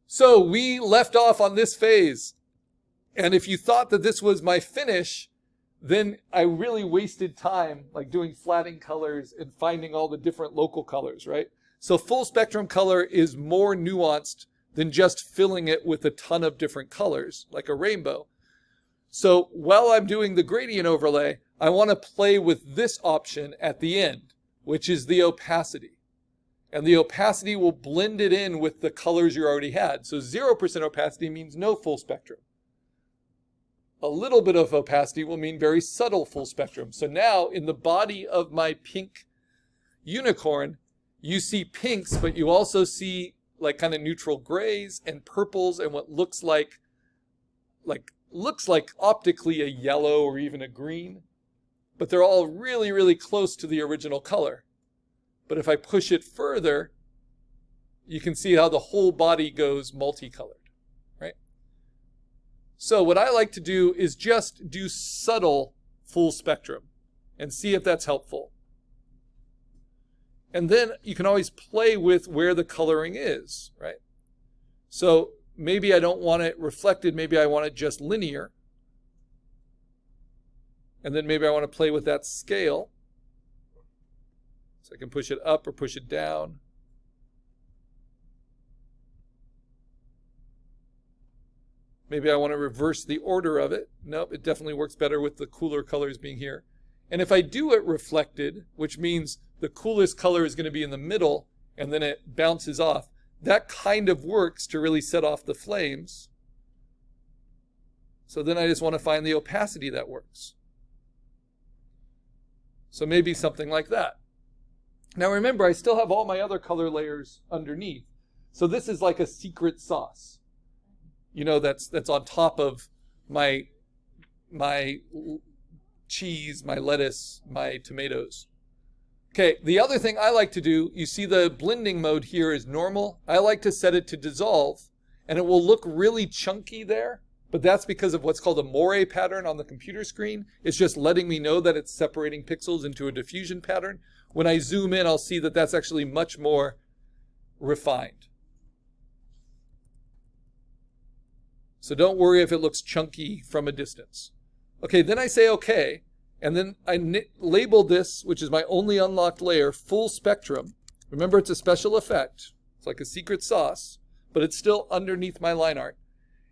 So we left off on this phase. And if you thought that this was my finish, then I really wasted time like doing flatting colors and finding all the different local colors, right? So full spectrum color is more nuanced than just filling it with a ton of different colors, like a rainbow. So while I'm doing the gradient overlay, I want to play with this option at the end, which is the opacity. And the opacity will blend it in with the colors you already had. So 0% opacity means no full spectrum. A little bit of opacity will mean very subtle full spectrum. So now in the body of my pink unicorn, you see pinks, but you also see like kind of neutral grays and purples and what looks like optically a yellow or even a green. But they're all really, really close to the original color. But if I push it further, you can see how the whole body goes multicolored, right? So what I like to do is just do subtle full spectrum and see if that's helpful. And then you can always play with where the coloring is, right? So maybe I don't want it reflected, maybe I want it just linear. And then maybe I want to play with that scale. So I can push it up or push it down. Maybe I want to reverse the order of it. Nope, it definitely works better with the cooler colors being here. And if I do it reflected, which means the coolest color is going to be in the middle and then it bounces off, that kind of works to really set off the flames. So then I just want to find the opacity that works. So maybe something like that. Now remember, I still have all my other color layers underneath. So this is like a secret sauce. You know, that's on top of my cheese, my lettuce, my tomatoes. Okay, the other thing I like to do, you see the blending mode here is normal. I like to set it to dissolve, and it will look really chunky there, but that's because of what's called a moire pattern on the computer screen. It's just letting me know that it's separating pixels into a diffusion pattern. When I zoom in, I'll see that that's actually much more refined. So don't worry if it looks chunky from a distance. Okay, then I say okay, and then I label this, which is my only unlocked layer, full spectrum. Remember, it's a special effect. It's like a secret sauce, but it's still underneath my line art.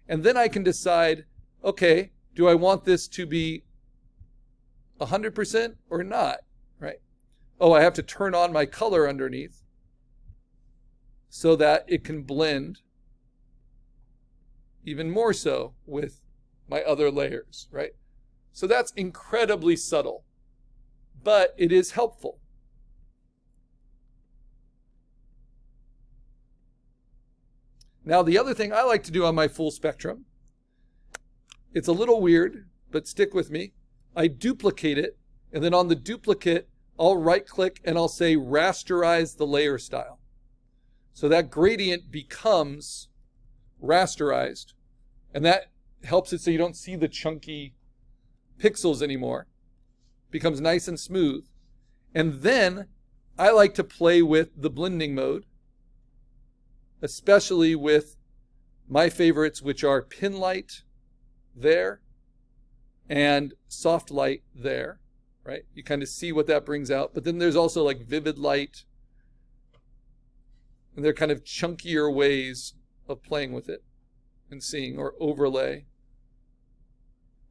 And then I can decide, okay, do I want this to be 100% or not, right? Oh, I have to turn on my color underneath so that it can blend even more so with my other layers, right? So that's incredibly subtle, but it is helpful. Now, the other thing I like to do on my full spectrum, it's a little weird, but stick with me. I duplicate it, and then on the duplicate, I'll right-click and I'll say rasterize the layer style. So that gradient becomes rasterized, and that helps it so you don't see the chunky pixels anymore. Becomes nice and smooth. And then I like to play with the blending mode, especially with my favorites, which are pin light there and soft light there, right? You kind of see what that brings out. But then there's also like vivid light, and they're kind of chunkier ways of playing with it and seeing, or overlay.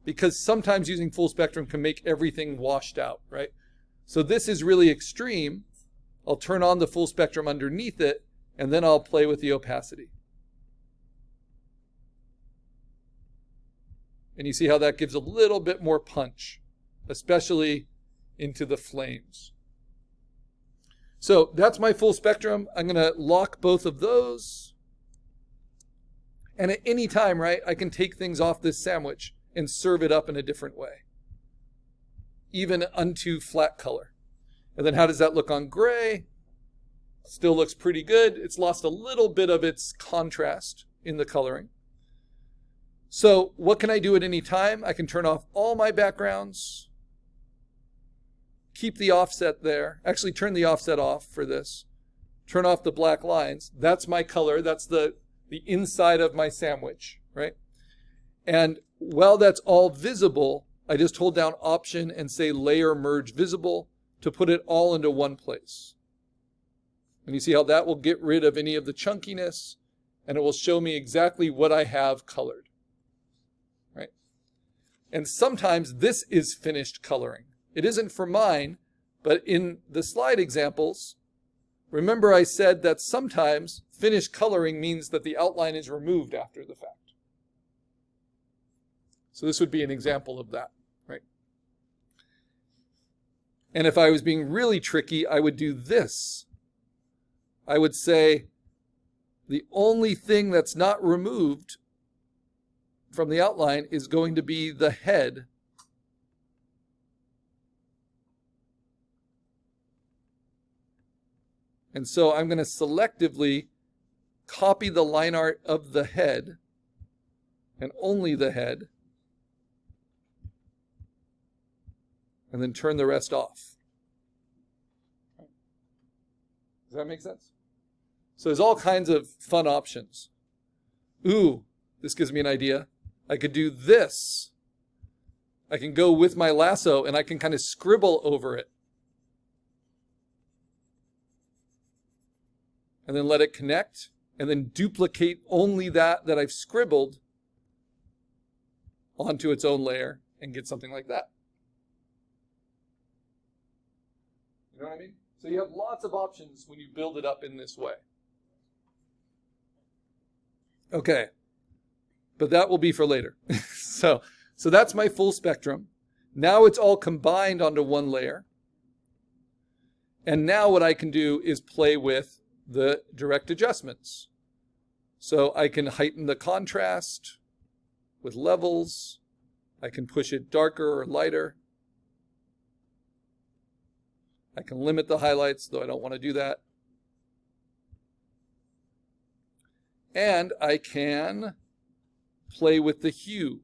Because sometimes using full spectrum can make everything washed out, right? So this is really extreme. I'll turn on the full spectrum underneath it, and then I'll play with the opacity. And you see how that gives a little bit more punch, especially into the flames. So that's my full spectrum. I'm going to lock both of those. And at any time, right, I can take things off this sandwich and serve it up in a different way, even unto flat color. And then how does that look on gray? Still looks pretty good. It's lost a little bit of its contrast in the coloring. So what can I do at any time? I can turn off all my backgrounds, keep the offset there, actually turn the offset off for this, turn off the black lines. That's my color. That's the the inside of my sandwich, right? And while that's all visible, I just hold down Option and say Layer Merge Visible to put it all into one place. And you see how that will get rid of any of the chunkiness, and it will show me exactly what I have colored, right? And sometimes this is finished coloring. It isn't for mine, but in the slide examples, remember I said that sometimes finished coloring means that the outline is removed after the fact. So this would be an example of that, right? And if I was being really tricky, I would do this. I would say the only thing that's not removed from the outline is going to be the head. And so I'm going to selectively copy the line art of the head, and only the head, and then turn the rest off. Does that make sense? So there's all kinds of fun options. Ooh, this gives me an idea. I could do this. I can go with my lasso and I can kind of scribble over it. And then let it connect, and then duplicate only that I've scribbled onto its own layer and get something like that. You know what I mean? So you have lots of options when you build it up in this way. Okay, but that will be for later. So that's my full spectrum. Now it's all combined onto one layer. And now what I can do is play with the direct adjustments. So I can heighten the contrast with levels. I can push it darker or lighter. I can limit the highlights, though I don't want to do that. And I can play with the hue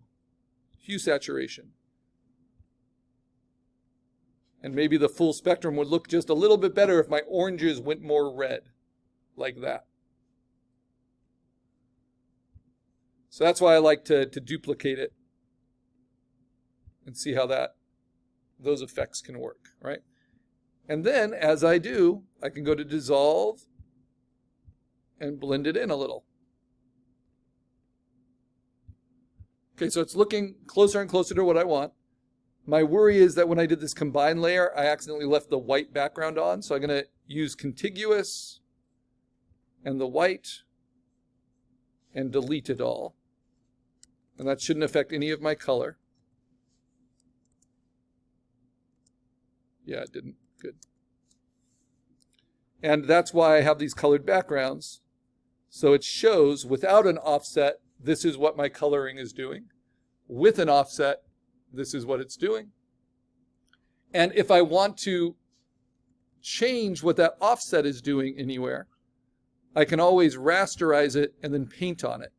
saturation. And maybe the full spectrum would look just a little bit better if my oranges went more red, like that. So that's why I like to duplicate it and see how those effects can work, right? And then, as I do, I can go to Dissolve and blend it in a little. Okay, so it's looking closer and closer to what I want. My worry is that when I did this combine layer, I accidentally left the white background on. So I'm going to use contiguous and the white and delete it all. And that shouldn't affect any of my color. Yeah, it didn't. Good. And that's why I have these colored backgrounds. So it shows without an offset, this is what my coloring is doing. With an offset, this is what it's doing. And if I want to change what that offset is doing anywhere, I can always rasterize it and then paint on it,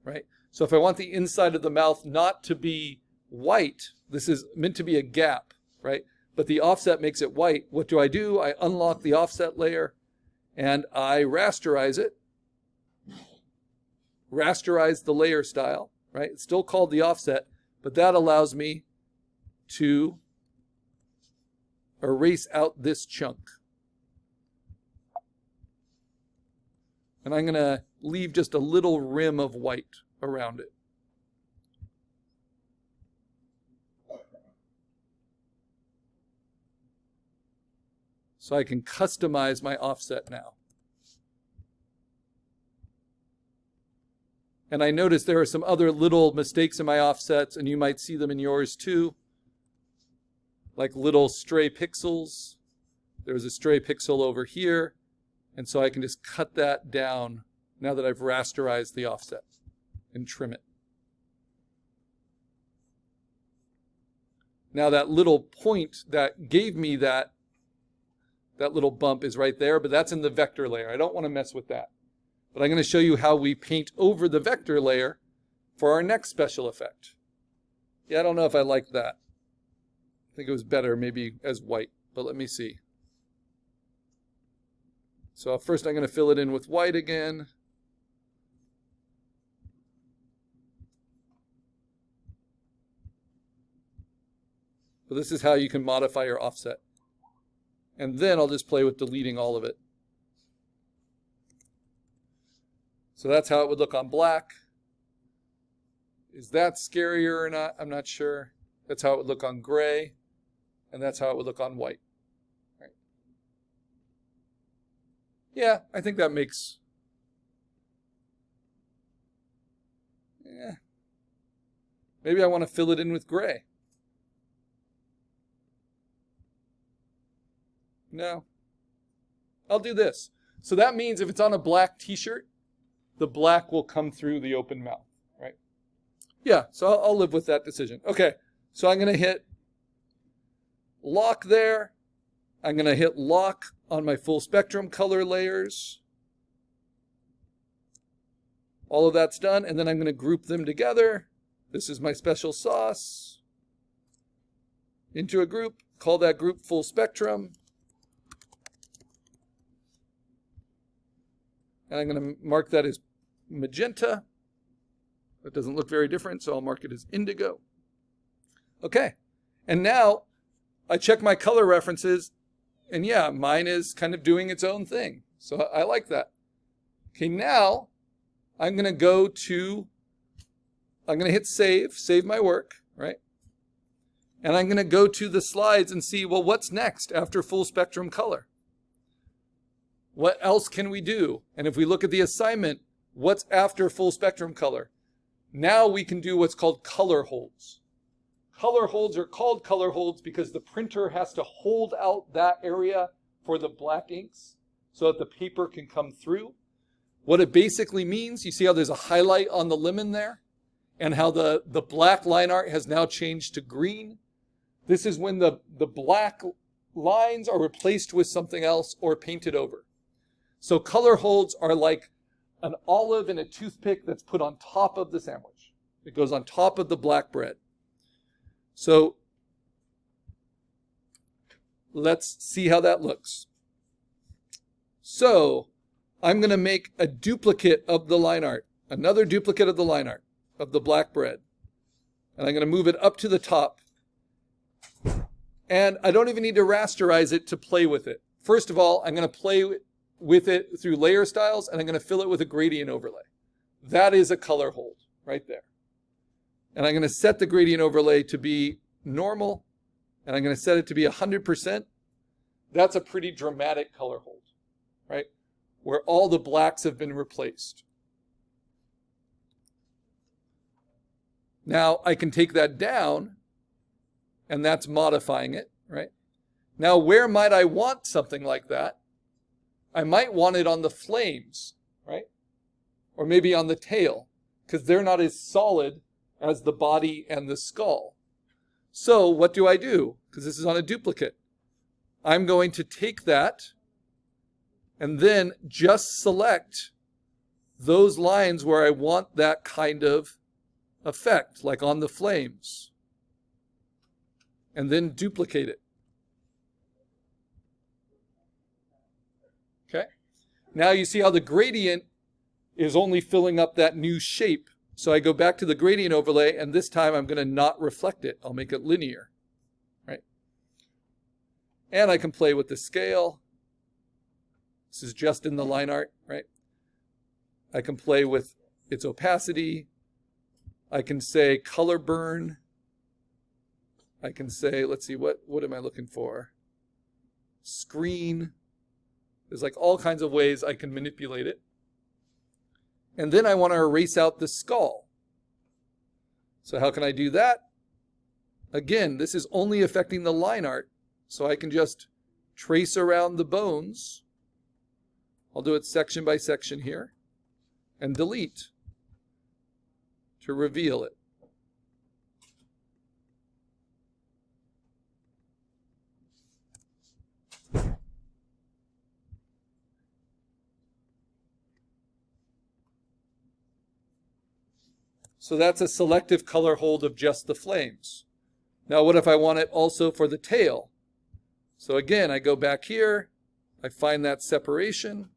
right? So if I want the inside of the mouth not to be white, this is meant to be a gap, right? But the offset makes it white. What do? I unlock the offset layer and I rasterize it. Rasterize the layer style, right? It's still called the offset, but that allows me to erase out this chunk. And I'm going to leave just a little rim of white around it. So I can customize my offset now. And I notice there are some other little mistakes in my offsets, and you might see them in yours too. Like little stray pixels. There's a stray pixel over here. And so I can just cut that down now that I've rasterized the offset and trim it. Now that little point that gave me that little bump is right there, but that's in the vector layer. I don't want to mess with that. But I'm going to show you how we paint over the vector layer for our next special effect. Yeah, I don't know if I like that. I think it was better maybe as white, but let me see. So first I'm going to fill it in with white again. But this is how you can modify your offset. And then I'll just play with deleting all of it. So that's how it would look on black. Is that scarier or not? I'm not sure. That's how it would look on gray. And that's how it would look on white. Right. Yeah, I think that makes... Yeah. Maybe I want to fill it in with gray. No. I'll do this. So that means if it's on a black t-shirt, the black will come through the open mouth, right? Yeah, so I'll live with that decision. Okay, so I'm going to hit lock there. I'm going to hit lock on my full spectrum color layers. All of that's done, and then I'm going to group them together. This is my special sauce. Into a group, call that group full spectrum. And I'm going to mark that as magenta. That doesn't look very different, so I'll mark it as indigo. Okay, and now I check my color references, and yeah, mine is kind of doing its own thing. So I like that. Okay, now I'm going to go to, I'm going to hit save my work, right? And I'm going to go to the slides and see, well, what's next after full spectrum color? What else can we do? And if we look at the assignment, what's after full spectrum color? Now we can do what's called color holds. Color holds are called color holds because the printer has to hold out that area for the black inks so that the paper can come through. What it basically means, you see how there's a highlight on the lemon there? And how the black line art has now changed to green? This is when the black lines are replaced with something else or painted over. So color holds are like an olive and a toothpick that's put on top of the sandwich. It goes on top of the black bread. So let's see how that looks. So I'm going to make a duplicate of the line art, another duplicate of the line art of the black bread. And I'm going to move it up to the top. And I don't even need to rasterize it to play with it. First of all, I'm going to play with it through layer styles, and I'm going to fill it with a gradient overlay. That is a color hold right there. And I'm going to set the gradient overlay to be normal, and I'm going to set it to be 100%. That's a pretty dramatic color hold, right? Where all the blacks have been replaced. Now I can take that down, and that's modifying it, right? Now where might I want something like that? I might want it on the flames, right? Or maybe on the tail, because they're not as solid as the body and the skull. So what do I do? Because this is on a duplicate. I'm going to take that and then just select those lines where I want that kind of effect, like on the flames, and then duplicate it. Okay. Now you see how the gradient is only filling up that new shape. So I go back to the gradient overlay, and this time I'm going to not reflect it. I'll make it linear, right? And I can play with the scale. This is just in the line art, right? I can play with its opacity. I can say color burn. I can say, let's see, what am I looking for? Screen. There's like all kinds of ways I can manipulate it. And then I want to erase out the skull. So how can I do that? Again, this is only affecting the line art. So I can just trace around the bones. I'll do it section by section here. And delete to reveal it. So that's a selective color hold of just the flames. Now what if I want it also for the tail? So again, I go back here, I find that separation,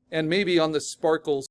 and maybe on the sparkles